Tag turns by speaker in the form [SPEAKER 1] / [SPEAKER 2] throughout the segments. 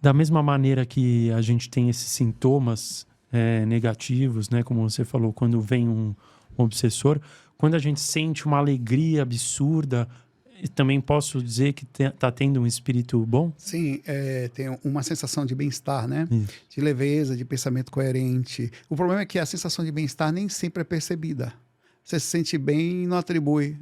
[SPEAKER 1] Da mesma maneira que a gente tem esses sintomas negativos, né? Como você falou, quando vem um obsessor, quando a gente sente uma alegria absurda, também posso dizer que tá tendo um espírito bom?
[SPEAKER 2] Sim, tem uma sensação de bem-estar, né?
[SPEAKER 1] Isso.
[SPEAKER 2] De leveza, de pensamento coerente. O problema é que a sensação de bem-estar nem sempre é percebida. Você se sente bem e não atribui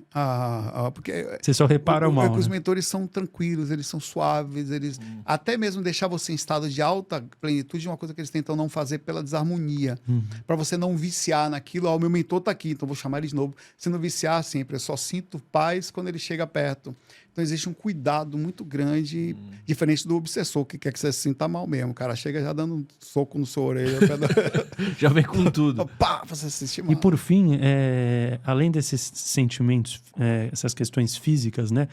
[SPEAKER 2] porque
[SPEAKER 1] Você só repara o
[SPEAKER 2] é
[SPEAKER 1] mal,
[SPEAKER 2] que os
[SPEAKER 1] né?
[SPEAKER 2] mentores são tranquilos, eles são suaves, eles até mesmo deixar você em estado de alta plenitude é uma coisa que eles tentam não fazer pela desarmonia,
[SPEAKER 1] Uhum.
[SPEAKER 2] para você não viciar naquilo. O meu mentor está aqui, então vou chamar ele de novo. Você não viciar sempre, eu só sinto paz quando ele chega perto. Então existe um cuidado muito grande, diferente do obsessor, que quer que você se sinta mal mesmo. O cara chega já dando um soco no sua orelha,
[SPEAKER 3] Já vem com tudo.
[SPEAKER 2] pá, você se sente
[SPEAKER 1] E
[SPEAKER 2] mal.
[SPEAKER 1] por fim, além desses sentimentos, essas questões físicas, né?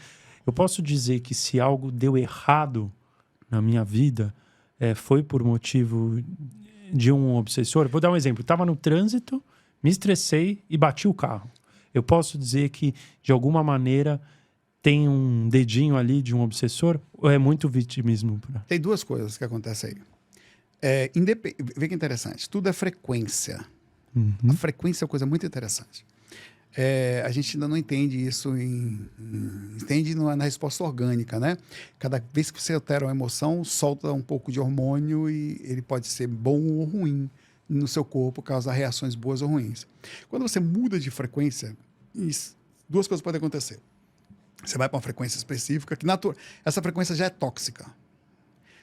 [SPEAKER 1] Eu posso dizer que se algo deu errado na minha vida, foi por motivo de um obsessor. Vou dar um exemplo. Estava no trânsito, me estressei e bati o carro. Eu posso dizer que, de alguma maneira, tem um dedinho ali de um obsessor ou é muito vitimismo?
[SPEAKER 2] Tem duas coisas que acontecem aí. Vê que interessante. Tudo é frequência. A frequência é uma coisa muito interessante. A gente ainda não entende isso entende na resposta orgânica, né? Cada vez que você altera uma emoção, solta um pouco de hormônio e ele pode ser bom ou ruim no seu corpo, causar reações boas ou ruins. Quando você muda de frequência, duas coisas podem acontecer. Você vai para uma frequência específica, essa frequência já é tóxica.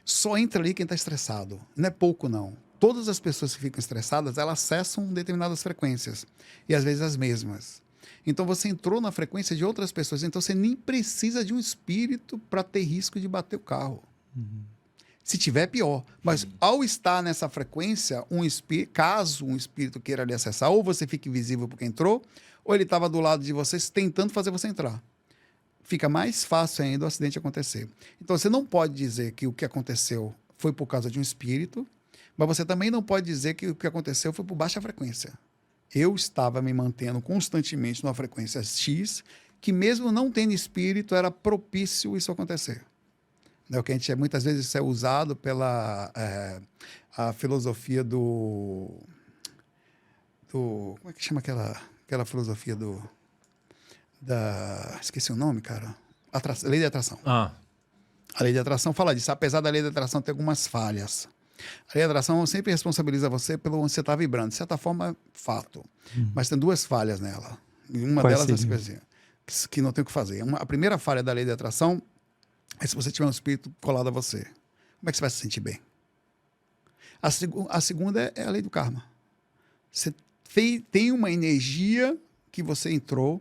[SPEAKER 2] Só entra ali quem está estressado. Não é pouco, não. Todas as pessoas que ficam estressadas, elas acessam determinadas frequências. E às vezes as mesmas. Então você entrou na frequência de outras pessoas. Então você nem precisa de um espírito para ter risco de bater o carro. Se tiver, pior. Mas ao estar nessa frequência, caso um espírito queira lhe acessar, ou você fica invisível porque entrou, ou ele estava do lado de vocês tentando fazer você entrar. Fica mais fácil ainda o acidente acontecer. Então você não pode dizer que o que aconteceu foi por causa de um espírito, mas você também não pode dizer que o que aconteceu foi por baixa frequência. Eu estava me mantendo constantemente numa frequência X, que mesmo não tendo espírito, era propício isso acontecer. O que a gente, muitas vezes isso é usado pela a filosofia como é que chama aquela filosofia esqueci o nome, cara. Lei da atração.
[SPEAKER 3] Ah,
[SPEAKER 2] A lei da atração fala disso. Apesar da lei da atração ter algumas falhas. A lei da atração sempre responsabiliza você pelo onde você está vibrando. De certa forma, é fato. Mas tem duas falhas nela. E uma
[SPEAKER 1] Quais
[SPEAKER 2] delas
[SPEAKER 1] seriam?
[SPEAKER 2] é que não tem o que fazer. A primeira falha da lei da atração é se você tiver um espírito colado a você. Como é que você vai se sentir bem? A segunda é a lei do karma. Você tem uma energia que você entrou,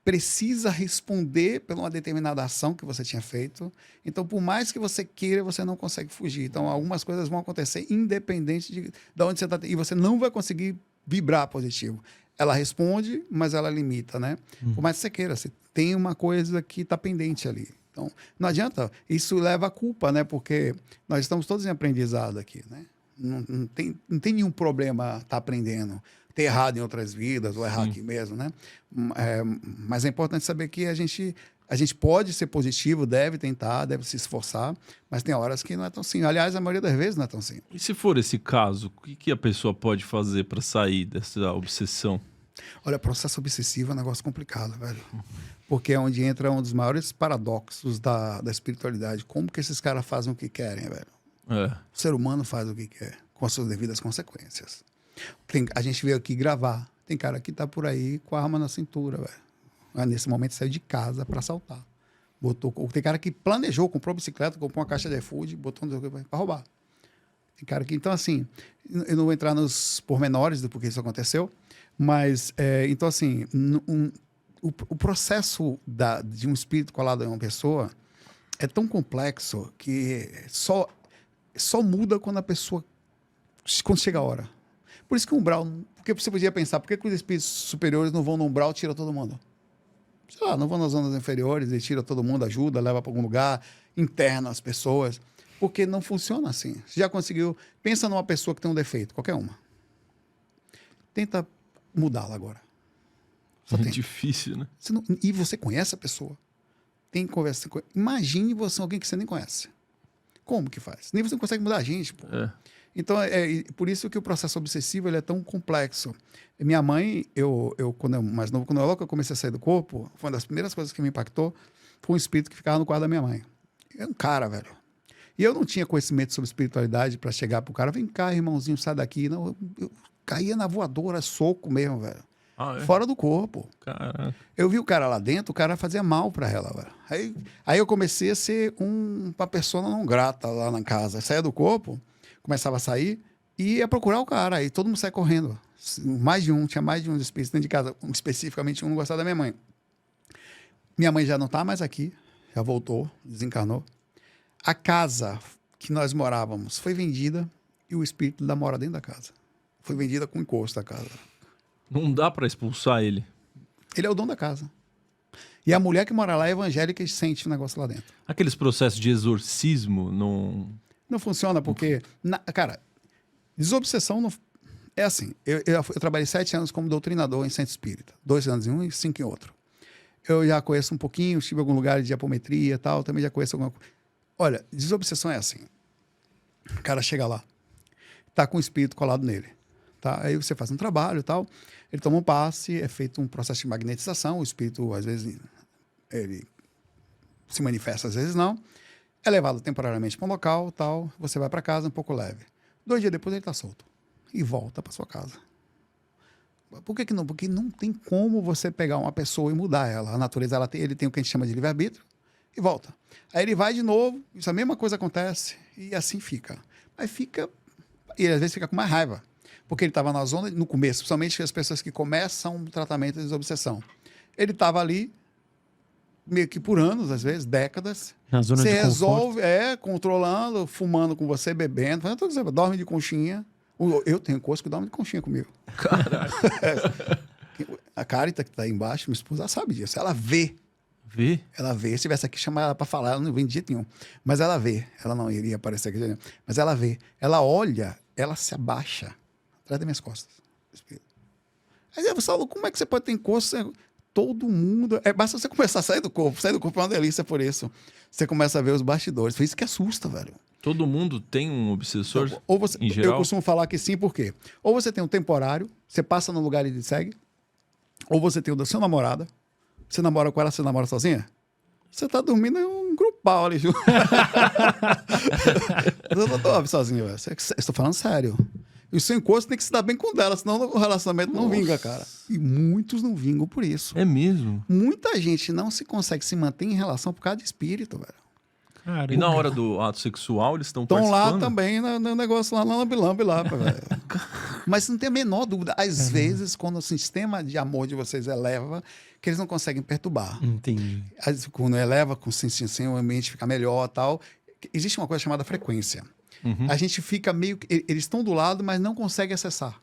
[SPEAKER 2] precisa responder por uma determinada ação que você tinha feito. Então, por mais que você queira, você não consegue fugir. Então, algumas coisas vão acontecer independente de onde você está. E você não vai conseguir vibrar positivo. Ela responde, mas ela limita, né? Por mais que você queira, você tem uma coisa que está pendente ali. Então, não adianta. Isso leva a culpa, né? Porque nós estamos todos em aprendizado aqui, né? Não tem nenhum problema estar aprendendo. Ter errado em outras vidas, ou errar aqui mesmo, né? Mas é importante saber que a gente pode ser positivo, deve tentar, deve se esforçar, mas tem horas que não é tão simples. Aliás, a maioria das vezes não é tão simples.
[SPEAKER 3] e se for esse caso, o que a pessoa pode fazer para sair dessa obsessão?
[SPEAKER 2] Olha, processo obsessivo é um negócio complicado, velho. Porque é onde entra um dos maiores paradoxos da espiritualidade. Como que esses caras fazem o que querem, velho?
[SPEAKER 3] É.
[SPEAKER 2] O ser humano faz o que quer, com as suas devidas consequências. A gente veio aqui gravar. Tem cara que tá por aí com a arma na cintura, velho. Nesse momento saiu de casa para assaltar. Tem cara que planejou, comprou bicicleta, comprou uma caixa de iFood, botou para roubar. Tem cara que... Então, assim, eu não vou entrar nos pormenores do porquê isso aconteceu, mas, então, assim, o processo de um espírito colado em uma pessoa é tão complexo que só muda quando chega a hora. Por isso que o umbral... Porque você podia pensar, por que os espíritos superiores não vão no umbral e tiram todo mundo? Sei lá, não vão nas zonas inferiores e tira todo mundo, ajuda, leva para algum lugar, interna as pessoas. Porque não funciona assim. Você já conseguiu... Pensa numa pessoa que tem um defeito, qualquer uma. Tenta mudá-la agora.
[SPEAKER 3] É difícil, né?
[SPEAKER 2] E você conhece a pessoa. Tem conversa. Imagine você alguém que você nem conhece. Como que faz? Nem você não consegue mudar a gente, pô. Então, por isso que o processo obsessivo ele é tão complexo. Minha mãe, quando eu mais novo, quando eu comecei a sair do corpo, foi uma das primeiras coisas que me impactou, foi um espírito que ficava no quarto da minha mãe. É um cara, velho. E eu não tinha conhecimento sobre espiritualidade para chegar pro cara, vem cá, irmãozinho, sai daqui. Não, eu caía na voadora, soco mesmo, velho. Fora do corpo.
[SPEAKER 3] Caraca.
[SPEAKER 2] Eu vi o cara lá dentro, o cara fazia mal para ela, velho. Aí eu comecei a ser uma pessoa não grata lá na casa. Eu saía do corpo, começava a sair e ia procurar o cara. Aí todo mundo saia correndo. Tinha mais de um espíritos dentro de casa. Especificamente um não gostava da minha mãe. Minha mãe já não está mais aqui, já voltou, desencarnou. A casa que nós morávamos foi vendida e o espírito ainda mora dentro da casa. Foi vendida com encosto da casa.
[SPEAKER 3] Não dá pra expulsar ele.
[SPEAKER 2] Ele é o dono da casa. E a mulher que mora lá é evangélica e sente o negócio lá dentro.
[SPEAKER 3] Aqueles processos de exorcismo não...
[SPEAKER 2] Não funciona porque... cara, desobsessão não... É assim, eu trabalhei 7 anos como doutrinador em centro espírita. 2 anos em um e 5 em outro. Eu já conheço um pouquinho, estive em algum lugar de apometria e tal, também já conheço alguma coisa. Olha, desobsessão é assim. O cara chega lá, tá com o espírito colado nele. Tá? Aí você faz um trabalho e tal, ele toma um passe, é feito um processo de magnetização, o espírito, às vezes, ele se manifesta, às vezes não. É levado temporariamente para um local, tal, você vai para casa um pouco leve. 2 dias depois ele está solto e volta para sua casa. Por que não? Porque não tem como você pegar uma pessoa e mudar ela. A natureza, ele tem o que a gente chama de livre-arbítrio e volta. Aí ele vai de novo, isso a mesma coisa acontece e assim fica. Mas fica, e às vezes fica com mais raiva. Porque ele estava na zona, no começo, principalmente as pessoas que começam o tratamento de desobsessão. Ele estava ali, meio que por anos, às vezes, décadas.
[SPEAKER 1] Na zona
[SPEAKER 2] você
[SPEAKER 1] de
[SPEAKER 2] resolve, controlando, fumando com você, bebendo, fazendo tudo isso, dorme de conchinha. Eu tenho coisa que dorme de conchinha comigo.
[SPEAKER 3] Caraca.
[SPEAKER 2] A Carita, que está aí embaixo, minha esposa, sabe disso. Ela vê.
[SPEAKER 3] Vê?
[SPEAKER 2] Ela vê. Se tivesse aqui, chamar ela para falar, ela não vem de jeito nenhum. Mas ela vê. Ela não iria aparecer aqui de jeito nenhum. Mas ela vê. Ela olha, ela se abaixa atrás das minhas costas. Aí você fala, como é que você pode ter encosto? Todo mundo... basta você começar a sair do corpo. Sair do corpo é uma delícia por isso. Você começa a ver os bastidores. Foi isso que assusta, velho.
[SPEAKER 3] Todo mundo tem um obsessor,
[SPEAKER 2] Então, ou você,
[SPEAKER 3] em geral?
[SPEAKER 2] eu costumo falar que sim, por quê? Ou você tem um temporário, você passa no lugar e ele segue, ou você tem o da sua namorada, você namora com ela, você namora sozinha, você tá dormindo em um grupal ali junto. Eu não dorme sozinho, velho. Estou falando sério. E o seu encosto tem que se dar bem com dela, senão o relacionamento não vinga, cara. E muitos não vingam por isso.
[SPEAKER 3] É mesmo?
[SPEAKER 2] Muita gente não se consegue se manter em relação por causa de espírito, velho.
[SPEAKER 1] Caramba.
[SPEAKER 3] E na hora do ato sexual, eles estão
[SPEAKER 2] Estão
[SPEAKER 3] participando?
[SPEAKER 2] lá também, no negócio lá na lambi-lambi lá, velho. Mas não tem a menor dúvida. Às vezes, quando o sistema de amor de vocês eleva, que eles não conseguem perturbar.
[SPEAKER 1] Entendi.
[SPEAKER 2] Quando eleva, com assim, o ambiente fica melhor e tal. Existe uma coisa chamada frequência.
[SPEAKER 3] Uhum.
[SPEAKER 2] A gente fica meio... Eles estão do lado, mas não conseguem acessar.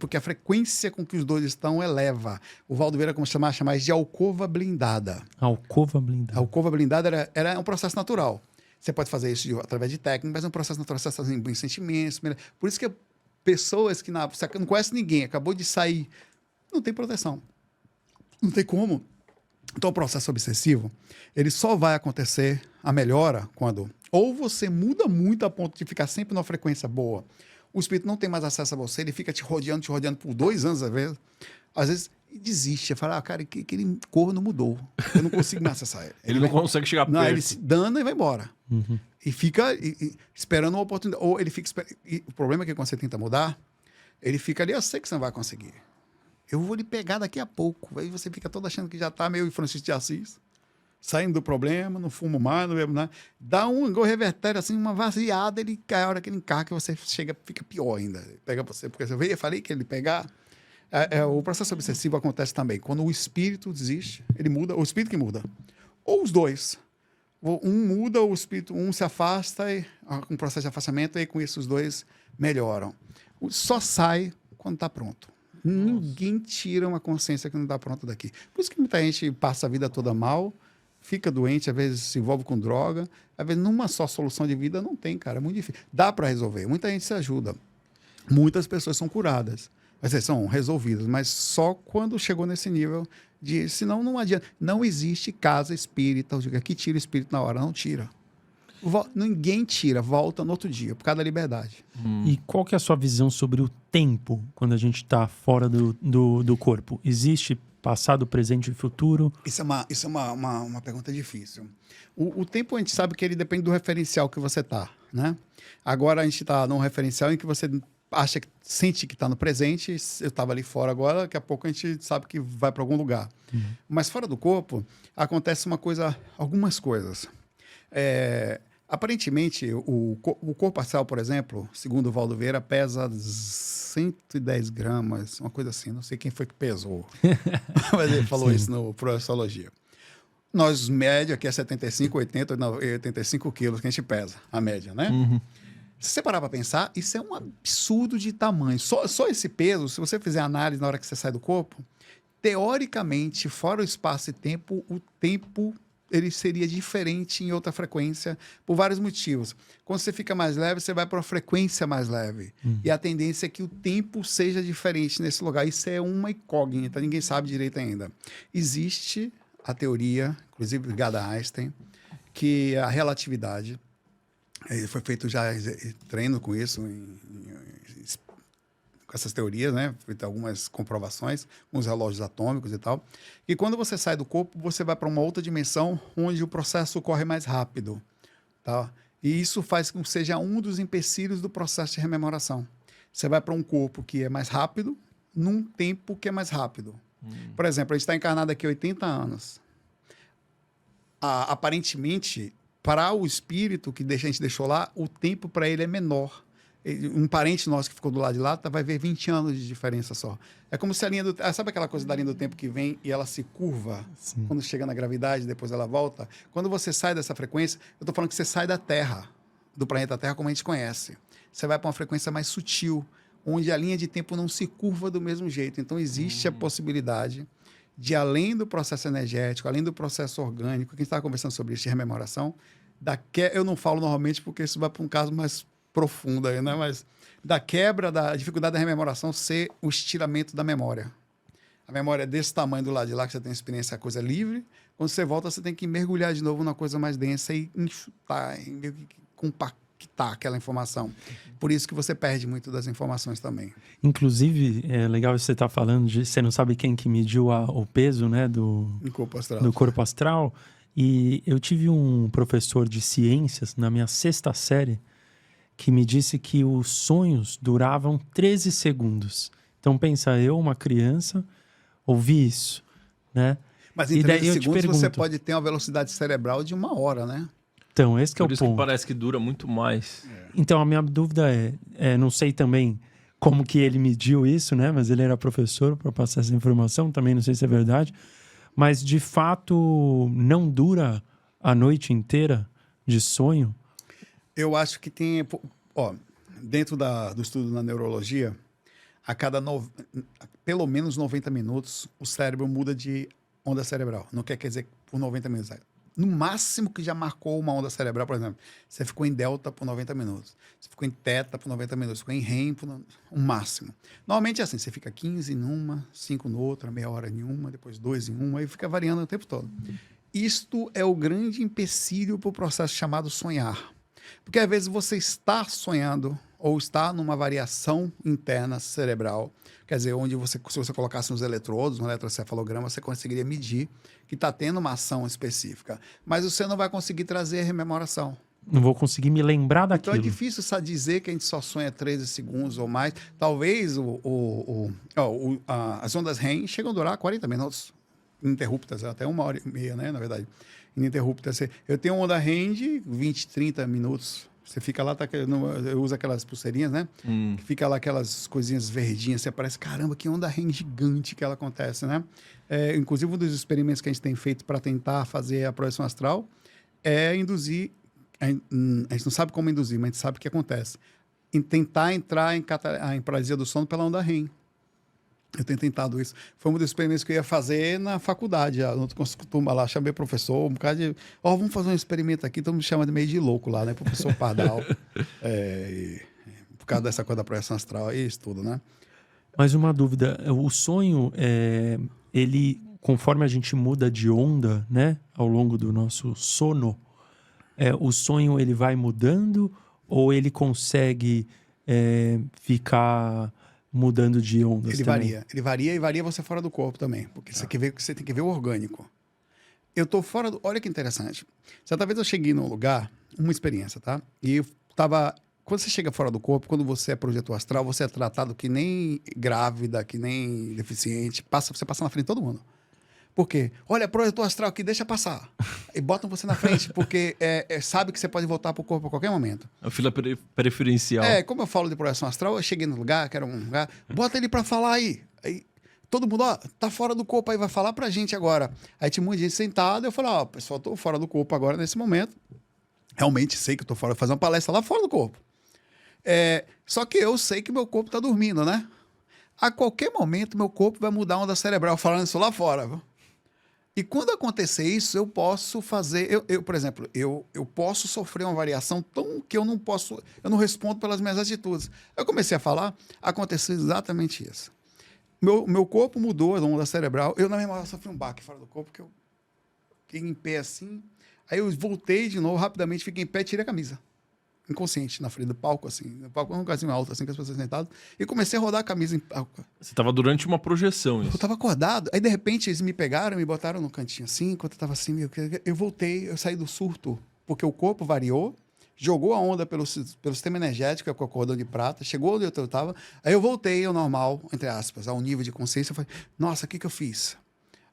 [SPEAKER 2] Porque a frequência com que os dois estão eleva. O Valdo Vieira como chamar isso de alcova blindada.
[SPEAKER 1] Alcova blindada.
[SPEAKER 2] A alcova blindada era um processo natural. Você pode fazer isso através de técnica, mas é um processo natural. Você está fazendo bons sentimentos. Por isso que pessoas que você não conhece ninguém, acabou de sair, não tem proteção. Não tem como. Então, o processo obsessivo, ele só vai acontecer a melhora quando ou você muda muito a ponto de ficar sempre numa frequência boa, o espírito não tem mais acesso a você, ele fica te rodeando por 2 anos, às vezes desiste, fala, cara, aquele corno mudou, eu não consigo mais acessar ele.
[SPEAKER 3] Ele não consegue chegar perto.
[SPEAKER 2] Não, ele se dana e vai embora.
[SPEAKER 1] Uhum.
[SPEAKER 2] E fica esperando uma oportunidade. Ou ele fica e o problema é que quando você tenta mudar, ele fica ali, eu sei que você não vai conseguir. Eu vou lhe pegar daqui a pouco. Aí você fica todo achando que já está meio Francisco de Assis, saindo do problema, não fumo mais, não bebo nada. Dá um revertério, assim, uma vaziada, ele cai, a hora que ele encarca, você chega, fica pior ainda. Ele pega você, porque eu falei que ele pegar. O processo obsessivo acontece também. Quando o espírito desiste, ele muda, o espírito que muda. Ou os dois. Um muda, o espírito, um se afasta, e com um processo de afastamento, e com isso os dois melhoram. Só sai quando está pronto. Ninguém tira uma consciência que não está pronta daqui. Por isso que muita gente passa a vida toda mal, fica doente, às vezes se envolve com droga, às vezes numa só solução de vida não tem, cara, é muito difícil. Dá para resolver, muita gente se ajuda. Muitas pessoas são curadas, são resolvidas, mas só quando chegou nesse nível senão não adianta. Não existe casa espírita que tira o espírito na hora, não tira. Ninguém tira, volta no outro dia, por causa da liberdade.
[SPEAKER 1] E qual que é a sua visão sobre o tempo quando a gente está fora do corpo? Existe passado, presente e futuro?
[SPEAKER 2] Isso é uma pergunta difícil. O tempo a gente sabe que ele depende do referencial que você está, né? Agora a gente está num referencial em que você sente que está no presente. Eu estava ali fora agora, daqui a pouco a gente sabe que vai para algum lugar. Mas fora do corpo acontece algumas coisas. Aparentemente, o corpo astral, por exemplo, segundo o Valdo Vieira, pesa 110 gramas, uma coisa assim. Não sei quem foi que pesou, mas ele falou isso no Professologia. Nós, média, aqui é 75, 80, 85 quilos que a gente pesa, a média, né? Se você parar para pensar, isso é um absurdo de tamanho. Só esse peso, se você fizer análise na hora que você sai do corpo, teoricamente, fora o espaço e tempo, o tempo ele seria diferente em outra frequência por vários motivos. Quando você fica mais leve, você vai para uma frequência mais leve. E a tendência é que o tempo seja diferente nesse lugar. Isso é uma incógnita, ninguém sabe direito ainda. Existe a teoria, inclusive ligada a Einstein, que a relatividade, foi feito já treino com isso, com essas teorias, né? Feito algumas comprovações com os relógios atômicos e tal. E quando você sai do corpo, você vai para uma outra dimensão onde o processo ocorre mais rápido, tá? E isso faz com que seja um dos empecilhos do processo de rememoração. Você vai para um corpo que é mais rápido, num tempo que é mais rápido. Por exemplo, a gente está encarnado aqui há 80 anos. Aparentemente, para o espírito que a gente deixou lá, o tempo para ele é menor. Um parente nosso que ficou do lado de lá vai ver 20 anos de diferença só. É como se a linha do... Sabe aquela coisa da linha do tempo que vem e ela se curva? Sim. Quando chega na gravidade, depois ela volta? Quando você sai dessa frequência, eu estou falando que você sai da Terra, do planeta Terra como a gente conhece. Você vai para uma frequência mais sutil, onde a linha de tempo não se curva do mesmo jeito. Então, existe a possibilidade de, além do processo energético, além do processo orgânico, que a gente estava conversando sobre isso de rememoração, eu não falo normalmente porque isso vai para um caso mais profundo aí, né? Mas da quebra, da dificuldade da rememoração ser o estiramento da memória. A memória é desse tamanho do lado de lá, que você tem experiência, a coisa livre. Quando você volta, você tem que mergulhar de novo na coisa mais densa e enxutar, e compactar aquela informação. Por isso que você perde muito das informações também.
[SPEAKER 1] Inclusive, é legal você estar falando de... Você não sabe quem que mediu o peso, né? Do corpo astral. E eu tive um professor de ciências na minha 6ª série que me disse que os sonhos duravam 13 segundos. Então, pensa, eu, uma criança, ouvi isso, né?
[SPEAKER 2] Mas em 13 segundos você pode ter uma velocidade cerebral de 1 hora, né?
[SPEAKER 1] Então, esse que é o ponto.
[SPEAKER 3] Por isso que parece que dura muito mais.
[SPEAKER 1] Então, a minha dúvida não sei também como que ele mediu isso, né? Mas ele era professor para passar essa informação, também não sei se é verdade. Mas, de fato, não dura a noite inteira de sonho?
[SPEAKER 2] Eu acho que tem... dentro do estudo na neurologia, a cada pelo menos 90 minutos, o cérebro muda de onda cerebral. Não quer dizer por 90 minutos. No máximo que já marcou uma onda cerebral, por exemplo, você ficou em delta por 90 minutos, você ficou em teta por 90 minutos, ficou em REM o máximo. Normalmente é assim, você fica 15 numa, 5 noutra, meia hora em uma, depois 2 em uma, e fica variando o tempo todo. Isto é o grande empecilho para o processo chamado sonhar. Porque às vezes você está sonhando ou está numa variação interna cerebral, quer dizer, onde se você colocasse uns eletrodos, um eletrocefalograma, você conseguiria medir que está tendo uma ação específica. Mas você não vai conseguir trazer a rememoração.
[SPEAKER 1] Não vou conseguir me lembrar daquilo.
[SPEAKER 2] Então é difícil dizer que a gente só sonha 13 segundos ou mais. Talvez as ondas REM chegam a durar 40 minutos ininterruptas, até 1h30, né, na verdade. Ininterruptas. Eu tenho uma onda REM de 20, 30 minutos. Você fica lá, eu uso aquelas pulseirinhas, né? Que fica lá aquelas coisinhas verdinhas. Você parece, caramba, que onda REM gigante que ela acontece, né? Inclusive, um dos experimentos que a gente tem feito para tentar fazer a projeção astral é induzir... A gente não sabe como induzir, mas a gente sabe o que acontece. Tentar entrar em paralisia do sono pela onda REM. Eu tenho tentado isso. Foi um dos experimentos que eu ia fazer na faculdade. Eu costumo lá, chamei o professor, um bocado de... vamos fazer um experimento aqui. Todo mundo chama de meio de louco lá, né? Professor Pardal. Por causa dessa coisa da projeção astral e isso tudo, né?
[SPEAKER 1] Mas uma dúvida. O sonho, ele, conforme a gente muda de onda, né? Ao longo do nosso sono, o sonho ele vai mudando ou ele consegue ficar mudando de ondas
[SPEAKER 2] Ele
[SPEAKER 1] também?
[SPEAKER 2] varia. Ele varia e varia você fora do corpo também. Porque você tem que ver o orgânico. Eu tô fora do... Olha que interessante. Certa vez eu cheguei num lugar, uma experiência, tá? E eu tava... Quando você chega fora do corpo, quando você é projetor astral, você é tratado que nem grávida, que nem deficiente. Você passa na frente de todo mundo. Por quê? Olha, projetor astral aqui, deixa passar. E botam você na frente, porque sabe que você pode voltar pro corpo a qualquer momento.
[SPEAKER 3] A fila preferencial.
[SPEAKER 2] Como eu falo de projeção astral, eu cheguei no lugar, que era um lugar, bota ele pra falar aí. Aí todo mundo, ó, tá fora do corpo aí, vai falar pra gente agora. Aí tinha muita gente sentada, eu falei, ó, pessoal, tô fora do corpo agora nesse momento. Realmente sei que eu tô fora, vou fazer uma palestra lá fora do corpo. Só que eu sei que meu corpo tá dormindo, né? A qualquer momento, meu corpo vai mudar a onda cerebral falando isso lá fora, viu? E quando acontecer isso, eu posso fazer... por exemplo, eu posso sofrer uma variação tão que eu não respondo pelas minhas atitudes. Eu comecei a falar, aconteceu exatamente isso. Meu corpo mudou, a onda cerebral. Eu, na mesma hora, sofri um baque fora do corpo, que eu fiquei em pé assim. Aí eu voltei de novo, rapidamente, fiquei em pé e tirei a camisa. Inconsciente, na frente do palco, assim. No palco, um lugarzinho alto, assim, com as pessoas sentadas. E comecei a rodar a camisa em palco.
[SPEAKER 3] Você estava durante uma projeção, isso.
[SPEAKER 2] Eu tava acordado. Aí, de repente, eles me pegaram, me botaram no cantinho assim, enquanto eu tava assim, eu voltei, eu saí do surto, porque o corpo variou, jogou a onda pelo sistema energético, com a cordão de prata, chegou onde eu estava, aí eu voltei ao normal, entre aspas, ao nível de consciência. Eu falei, nossa, o que eu fiz?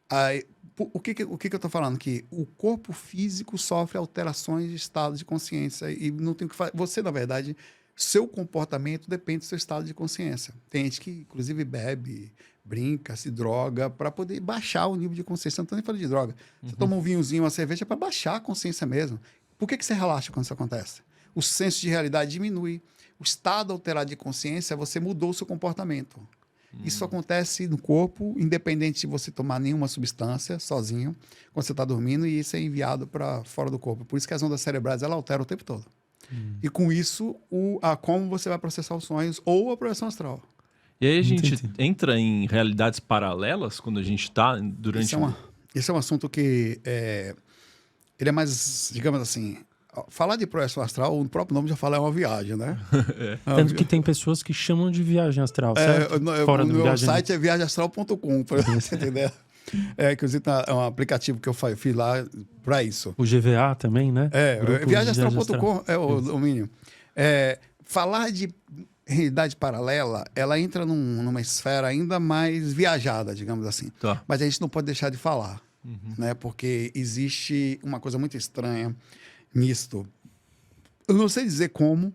[SPEAKER 2] Aí, o que eu tô falando? Que o corpo físico sofre alterações de estado de consciência e não tem o que fazer. Você, na verdade, seu comportamento depende do seu estado de consciência. Tem gente que, inclusive, bebe, brinca, se droga para poder baixar o nível de consciência. Não estou nem falando de droga. Você toma um vinhozinho, uma cerveja para baixar a consciência mesmo. Por que você relaxa quando isso acontece? O senso de realidade diminui. O estado alterado de consciência, você mudou o seu comportamento. Isso acontece no corpo, independente de você tomar nenhuma substância, sozinho, quando você está dormindo, e isso é enviado para fora do corpo. Por isso que as ondas cerebrais, ela altera o tempo todo. E com isso, como você vai processar os sonhos ou a projeção astral.
[SPEAKER 3] E aí a gente entra em realidades paralelas quando a gente está durante...
[SPEAKER 2] Esse é um assunto que ele é mais, digamos assim... Falar de projeção astral, o próprio nome já fala, é uma viagem, né?
[SPEAKER 1] Tanto que tem pessoas que chamam de viagem astral, certo?
[SPEAKER 2] Fora do meu site é viagemastral.com, para você entender. Inclusive, é um aplicativo que eu fiz lá para isso.
[SPEAKER 1] O GVA também, né?
[SPEAKER 2] Viagemastral.com é o domínio. Falar de realidade paralela, ela entra numa esfera ainda mais viajada, digamos assim.
[SPEAKER 3] Tá.
[SPEAKER 2] Mas a gente não pode deixar de falar, né? Porque existe uma coisa muito estranha nisto. Eu não sei dizer como.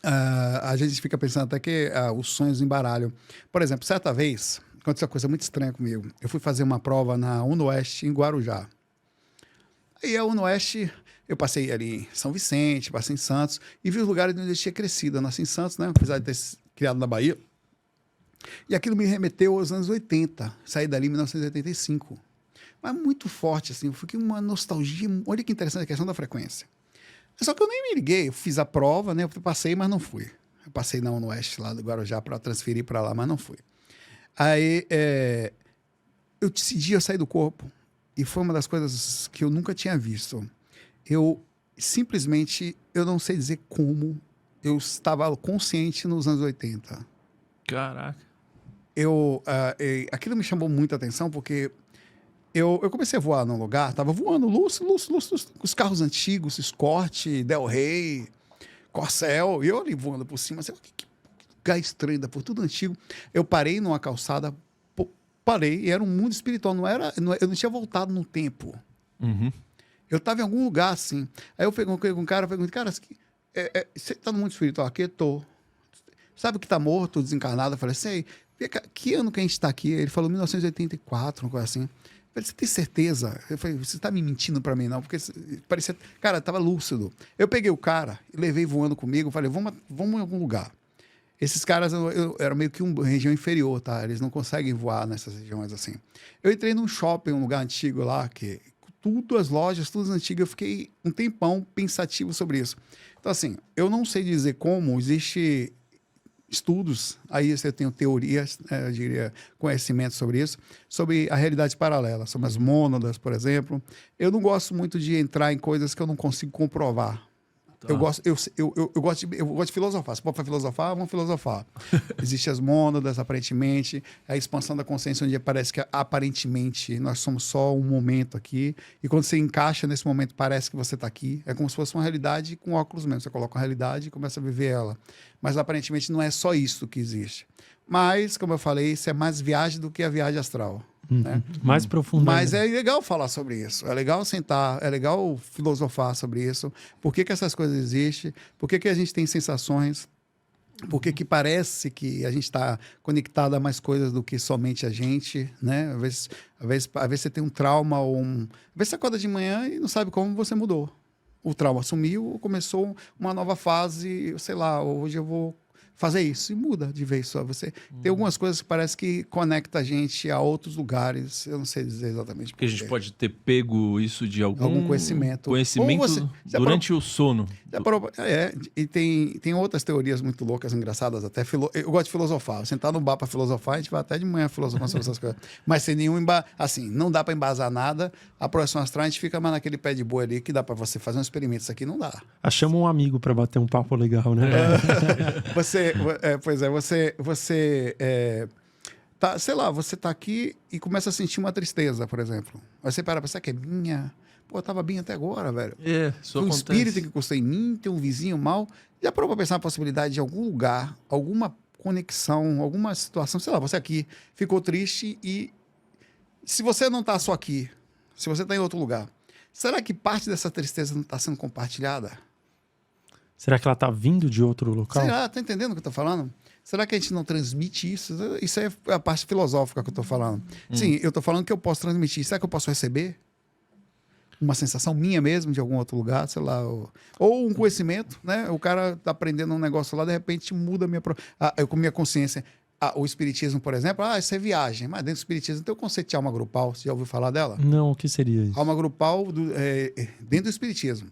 [SPEAKER 2] A gente fica pensando até que os sonhos embaralham. Por exemplo, certa vez, aconteceu uma coisa muito estranha comigo. Eu fui fazer uma prova na UniOeste, em Guarujá. Aí a UniOeste, eu passei ali em São Vicente, passei em Santos, e vi os lugares onde eu tinha crescido. Eu nasci em Santos, né? Apesar de ter criado na Bahia. E aquilo me remeteu aos anos 80. Saí dali em 1985. Mas muito forte, assim. Eu fiquei uma nostalgia. Olha que interessante a questão da frequência. Só que eu nem me liguei. Eu fiz a prova, né? Eu passei, mas não fui. Eu passei na UniOeste lá do Guarujá para transferir para lá, mas não fui. Aí, eu decidi, eu saí do corpo. E foi uma das coisas que eu nunca tinha visto. Eu simplesmente, eu não sei dizer como, eu estava consciente nos anos 80.
[SPEAKER 3] Caraca.
[SPEAKER 2] Aquilo me chamou muita atenção, porque eu comecei a voar num lugar, tava voando, lúcido, os carros antigos, Escort, Del Rey, Corcel, e eu ali voando por cima, assim, que lugar estranho, por tudo antigo. Eu parei numa calçada, parei, e era um mundo espiritual, eu não tinha voltado no tempo. Eu estava em algum lugar, assim. Aí eu perguntei com um cara, cara, você está no mundo espiritual aqui? Eu tô. Sabe que está morto, desencarnado? Eu falei, sei. Que ano que a gente está aqui? Ele falou 1984, uma coisa assim. Eu falei, você tem certeza? Eu falei, você está me mentindo para mim, não? Porque parecia... Cara, estava lúcido. Eu peguei o cara e levei voando comigo. Falei, vamos em algum lugar. Esses caras eram meio que uma região inferior, tá? Eles não conseguem voar nessas regiões assim. Eu entrei num shopping, um lugar antigo lá, que tudo, as lojas, tudo antigas. Eu fiquei um tempão pensativo sobre isso. Então, assim, eu não sei dizer como existe estudos, aí você tem teorias, eu diria, conhecimento sobre isso, sobre a realidade paralela, sobre as mônadas, por exemplo. Eu não gosto muito de entrar em coisas que eu não consigo comprovar.
[SPEAKER 3] Tá.
[SPEAKER 2] Eu gosto de filosofar. Se for para filosofar, vamos filosofar. Existem as mônadas, aparentemente, a expansão da consciência, onde parece que aparentemente nós somos só um momento aqui, e quando você encaixa nesse momento, parece que você está aqui. É como se fosse uma realidade com óculos mesmo. Você coloca uma realidade e começa a viver ela. Mas aparentemente não é só isso que existe. Mas, como eu falei, isso é mais viagem do que a viagem astral. Né?
[SPEAKER 1] Mais profundo.
[SPEAKER 2] Mas é legal falar sobre isso, é legal sentar, é legal filosofar sobre isso. Por que essas coisas existem? Por que a gente tem sensações? Por que parece que a gente está conectado a mais coisas do que somente a gente, né? Às vezes você tem um trauma ou às vezes você acorda de manhã e não sabe como você mudou. O trauma sumiu, começou uma nova fase, sei lá, hoje eu vou fazer isso e muda de vez só. Você tem algumas coisas que parece que conecta a gente a outros lugares. Eu não sei dizer exatamente
[SPEAKER 3] porque a gente pode ter pego isso de algum
[SPEAKER 2] conhecimento.
[SPEAKER 3] Conhecimento durante o sono.
[SPEAKER 2] E tem outras teorias muito loucas, engraçadas até. Eu gosto de filosofar. Sentar no bar para filosofar, a gente vai até de manhã filosofar sobre essas coisas. Mas sem nenhum assim, não dá para embasar nada. A projeção astral, a gente fica mais naquele pé de boi ali que dá para você fazer um experimento. Isso aqui não dá.
[SPEAKER 1] Chama um amigo para bater um papo legal, né?
[SPEAKER 2] Tá, sei lá, você tá aqui e começa a sentir uma tristeza, por exemplo. Aí você para pensar que é minha. Pô, eu tava bem até agora, velho.
[SPEAKER 3] Isso
[SPEAKER 2] Foi um
[SPEAKER 3] acontece.
[SPEAKER 2] espírito que encostou em mim, tem um vizinho mal. Já parou pra pensar na possibilidade de algum lugar, alguma conexão, alguma situação, sei lá, você aqui ficou triste e se você não tá só aqui, se você tá em outro lugar, será que parte dessa tristeza não está sendo compartilhada?
[SPEAKER 1] Será que ela está vindo de outro local?
[SPEAKER 2] Será? Tá entendendo o que eu tô falando? Será que a gente não transmite isso? Isso é a parte filosófica que eu tô falando. Sim, eu tô falando que eu posso transmitir. Será que eu posso receber uma sensação minha mesmo de algum outro lugar, sei lá, ou um conhecimento, né? O cara tá aprendendo um negócio lá, de repente muda eu com minha consciência. O espiritismo, por exemplo, isso é viagem. Mas dentro do espiritismo tem o conceito de alma grupal. Você já ouviu falar dela?
[SPEAKER 1] Não, o que seria isso?
[SPEAKER 2] Alma grupal dentro do espiritismo.